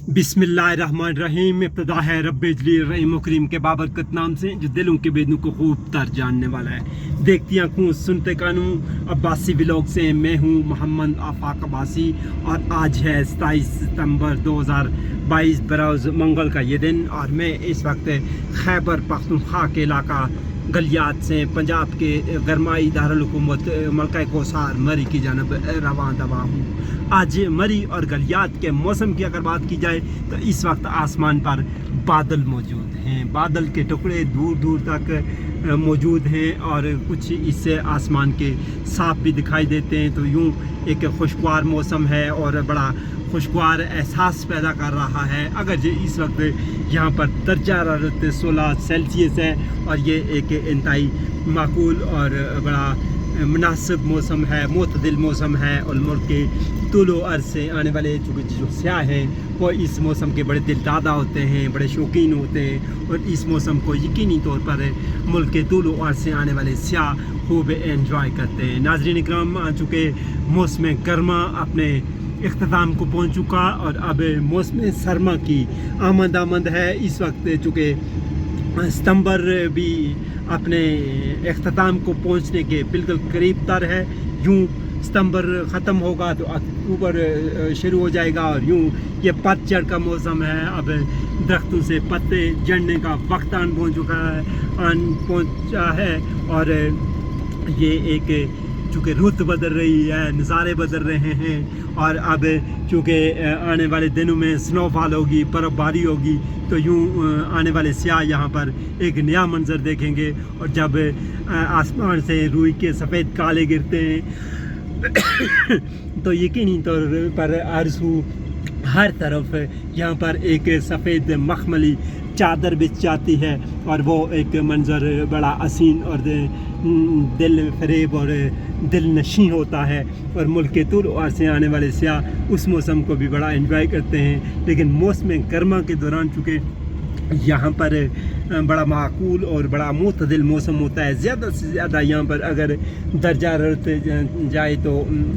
बिस्मिल्लाहिर्रहमानिर्रहीम। इब्तिदा है रब्बे जलील रहीम करीम के बाबरकत नाम से जो दिलों के बेदों को खूब तर जानने वाला है। देखती आंखों सुनते कानों अब्बासी व्लॉग से मैं हूँ मोहम्मद आफाक अब्बासी और आज है 27 सितंबर 2022 बरोज़ मंगल का ये दिन और मैं इस वक्त खैबर पख्तूनख्वा के इलाका गलियात से पंजाब के गरमाई दारुल हुकूमत मलका कोसार मरी की जानब रवां दवा हूँ। आज मरी और गलियात के मौसम की अगर बात की जाए तो इस वक्त आसमान पर बादल मौजूद हैं, बादल के टुकड़े दूर दूर तक मौजूद हैं और कुछ इससे आसमान के साफ भी दिखाई देते हैं। तो यूँ एक खुशगवार मौसम है और बड़ा खुशगवार एहसास पैदा कर रहा है। अगर जो इस वक्त यहाँ पर दर्जा हरारत 16 सेल्सियस है और ये एक इंतहाई माकूल और बड़ा मुनासिब मौसम है, मुतदिल मौसम है और मुल्क के तूलो अर्ज़ से आने वाले चूँकि जो सयाह हैं वो इस मौसम के बड़े दिलदादा होते हैं, बड़े शौकीन होते हैं और इस मौसम को यकीनी तौर पर मुल्क के तूलो अर्ज़ से आने वाले सयाह खूब एंजॉय करते हैं। नाज़रीन इकराम, आ चुके मौसम गर्मा अपने इख्तिताम को पहुँच चुका और अब मौसम सरमा की आमद है। इस वक्त चूँकि सितंबर भी अपने इख्तिताम को पहुँचने के बिल्कुल करीब तर है। यूँ सितंबर ख़त्म होगा तो अक्टूबर शुरू हो जाएगा और यूँ ये पतझड़ का मौसम है। अब दरख्तों से पत्ते झड़ने का वक्त आन पहुँचा है और ये एक चूँकि रुत बदल रही है, नज़ारे बदल रहे हैं और अब चूँकि आने वाले दिनों में स्नोफॉल होगी, बर्फ़बारी होगी तो यूँ आने वाले सयाह यहाँ पर एक नया मंज़र देखेंगे। और जब आसमान से रूई के सफ़ेद काले गिरते हैं तो यकीनी तौर पर आरज़ू हर तरफ यहाँ पर एक सफ़ेद मखमली चादर बिछ जाती है और वो एक मंज़र बड़ा हसीन और दिल फरेब और दिल नशी होता है और मुल्क के तूल और से आने वाले सयाह उस मौसम को भी बड़ा एंजॉय करते हैं। लेकिन मौसम गर्मा के दौरान चूँकि यहाँ पर बड़ा माकूल और बड़ा मुतदिल मौसम होता है, ज़्यादा से ज़्यादा यहाँ पर अगर दर्जा हरारत जाए तो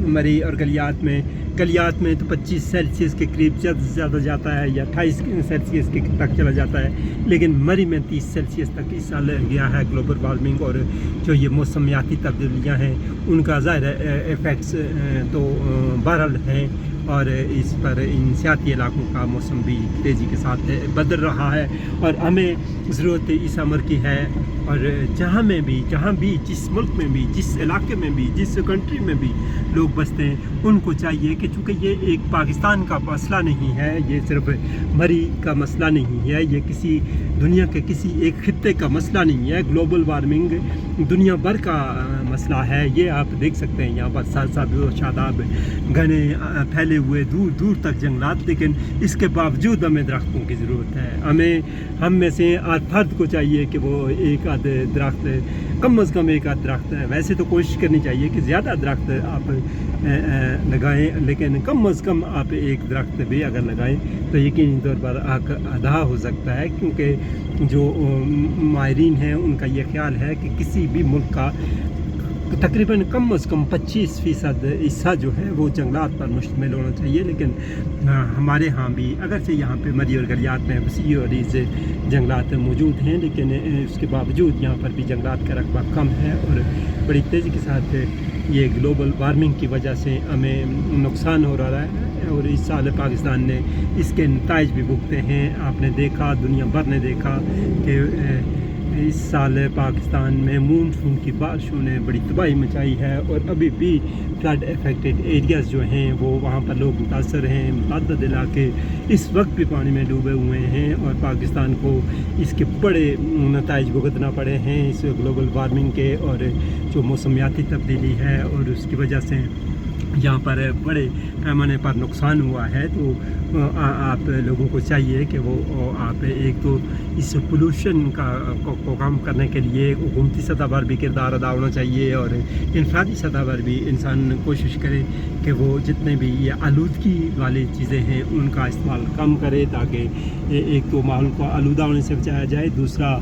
मरी और गलियात में तो 25 सेल्सियस के करीब ज़्यादा से ज़्यादा जाता है या 28 सेल्सियस के तक चला जाता है। लेकिन मरी में 30 सेल्सियस तक इस साल गया है। ग्लोबल वार्मिंग और जो ये मौसमियाती तब्दीलियाँ हैं उनका ज़ाहिर इफ़ेक्ट्स तो बहरहाल हैं और इस पर इन सियाती इलाकों का मौसम भी तेज़ी के साथ बदल रहा है और हमें ज़रूरत इस अमर की है। और जहाँ भी जिस मुल्क में भी, जिस इलाके में भी, जिस कंट्री में भी लोग बसते हैं उनको चाहिए कि चूँकि ये एक पाकिस्तान का मसला नहीं है, ये सिर्फ मरी का मसला नहीं है, ये किसी दुनिया के किसी एक खित्ते का मसला नहीं है। ग्लोबल वार्मिंग दुनिया भर का मसला है। ये आप देख सकते हैं यहाँ पर सरसब्ज़ शादाब घने फैले हुए दूर दूर तक जंगलात, लेकिन इसके बावजूद हमें दरख्तों की ज़रूरत है। हम में से हर फर्द को चाहिए कि वो एक आध दरख्त, कम अज़ कम एक आध दरख्त, वैसे तो कोशिश करनी चाहिए कि ज़्यादा दरख्त आप लगाएं, लेकिन कम अज़ कम आप एक दरख्त भी अगर लगाएं तो यकीनी तौर पर हक़ अदा हो सकता है। क्योंकि जो माहिरीन हैं उनका ये ख्याल है कि किसी भी मुल्क का तकरीबन कम अज़ कम 25% हिस्सा जो है वो जंगलात पर मुश्तमिल होना चाहिए। लेकिन हमारे यहाँ भी अगरचे यहाँ पे मरी और गलियात में वसी और इस जंगलात मौजूद हैं, लेकिन उसके बावजूद यहाँ पर भी जंगलात का रकबा कम है और बड़ी तेज़ी के साथ ये ग्लोबल वार्मिंग की वजह से हमें नुकसान हो रहा है और इस साल पाकिस्तान ने इसके नताइज भी भुगते हैं। आपने देखा, दुनिया भर ने देखा कि इस साल पाकिस्तान में मानसून की बारिशों ने बड़ी तबाही मचाई है और अभी भी फ्लड अफेक्टेड एरियाज़ जो हैं वो वहाँ पर लोग मुतासर हैं। मुतअद्दिद इलाके इस वक्त भी पानी में डूबे हुए हैं और पाकिस्तान को इसके बड़े नताइज भुगतना पड़े हैं इस ग्लोबल वार्मिंग के और जो मौसमियाती तब्दीली है और उसकी वजह से यहाँ पर बड़े पैमाने पर नुकसान हुआ है। तो आप लोगों को चाहिए कि वो आप एक तो इस पोल्यूशन को कम करने के लिए हुकूमती सतह पर भी किरदार अदा होना चाहिए और इनफरादी सतह पर भी इंसान कोशिश करे कि वो जितने भी ये आलूदगी वाली चीज़ें हैं उनका इस्तेमाल कम करे ताकि एक तो माहौल को आलूदा होने से बचाया जाए। दूसरा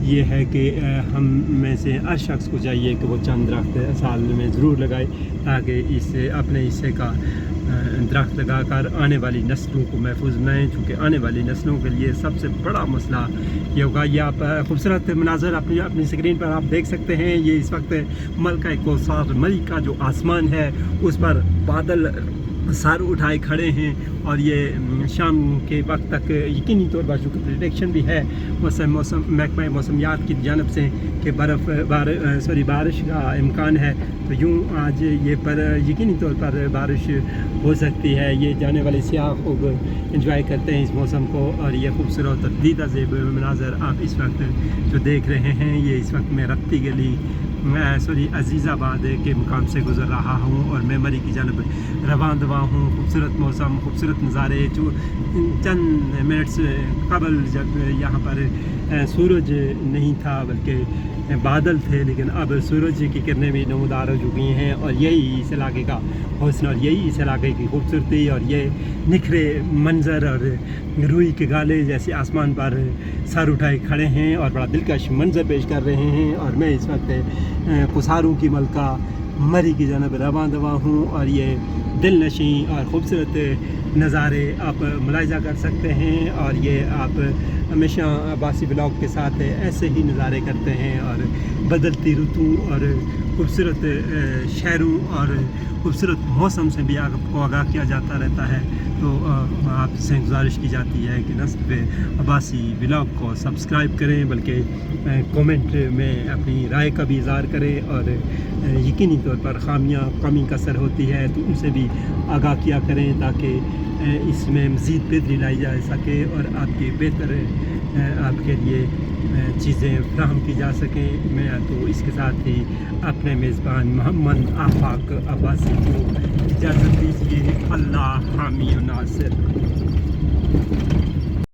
ये है कि हम में से हर शख्स को चाहिए कि वो चंद दरख्त साल में ज़रूर लगाए ताकि इससे अपने हिस्से का दरख्त लगाकर आने वाली नस्लों को महफूज बनाएँ, चूँकि आने वाली नस्लों के लिए सबसे बड़ा मसला ये होगा। ये आप खूबसूरत मनाज़र अपनी अपनी स्क्रीन पर आप देख सकते हैं। ये इस वक्त मलका कौसार मरी का जो आसमान है उस पर बादल सर उठाए खड़े हैं, और ये शाम के वक्त तक यकीनी तौर पर चूँकि प्रिडिक्शन भी है मौसम महकमा मौसमियात की जानब से कि बारिश का इम्कान है, तो यूँ आज ये पर यकीनी तौर पर बारिश हो सकती है। ये जाने वाले सियाह खूब इंजॉय करते हैं इस मौसम को, और ये खूबसूरत और दीदा ज़ेब मनाज़र आप इस वक्त जो देख रहे हैं, ये इस वक्त मैं रत्ती गली अजीज़ाबाद के मुकाम से गुज़र रहा हूँ, और मैं मरी की जानब रवान दवा हूँ। खूबसूरत मौसम, खूबसूरत नज़ारे। जो चंद मिनट्स कबल जब यहाँ पर सूरज नहीं था बल्कि बादल थे, लेकिन अब सूरज की किरणें भी नमूदार हो चुकी हैं, और यही इस इलाके का हुस्न और यही इस इलाके की खूबसूरती, और ये निखरे मंज़र और रूई के गाले जैसे आसमान पर सर उठाए खड़े हैं और बड़ा दिलकश मंज़र पेश कर रहे हैं। और मैं इस वक्त कुसारों की मलका मरी की जानब रवां दवा हूँ, और ये दिल नशी और ख़ूबसूरत नज़ारे आप मुलाहिज़ा कर सकते हैं। और ये आप हमेशा अब्बासी ब्लॉग के साथ ऐसे ही नज़ारे करते हैं, और बदलती ऋतु और खूबसूरत शहरों और खूबसूरत मौसम से भी आपको आगाह किया जाता रहता है। तो आपसे गुजारिश की जाती है कि न सिर्फ अब्बासी ब्लॉग को सब्सक्राइब करें बल्कि कमेंट में अपनी राय का भी इज़हार करें, और यकीनी तौर पर खामियां कमी कसर होती है तो उनसे भी आगाह किया करें, ताकि इसमें मज़ीद बेहतरी लाई जा सके और आपकी बेहतर आपके लिए चीज़ें फ्राहम की जा सकें। मैं तो इसके साथ ही अपने मेज़बान मोहम्मद आफाक अब्बासी को इजाज़त दीजिए। अल्लाह हामी नासिर।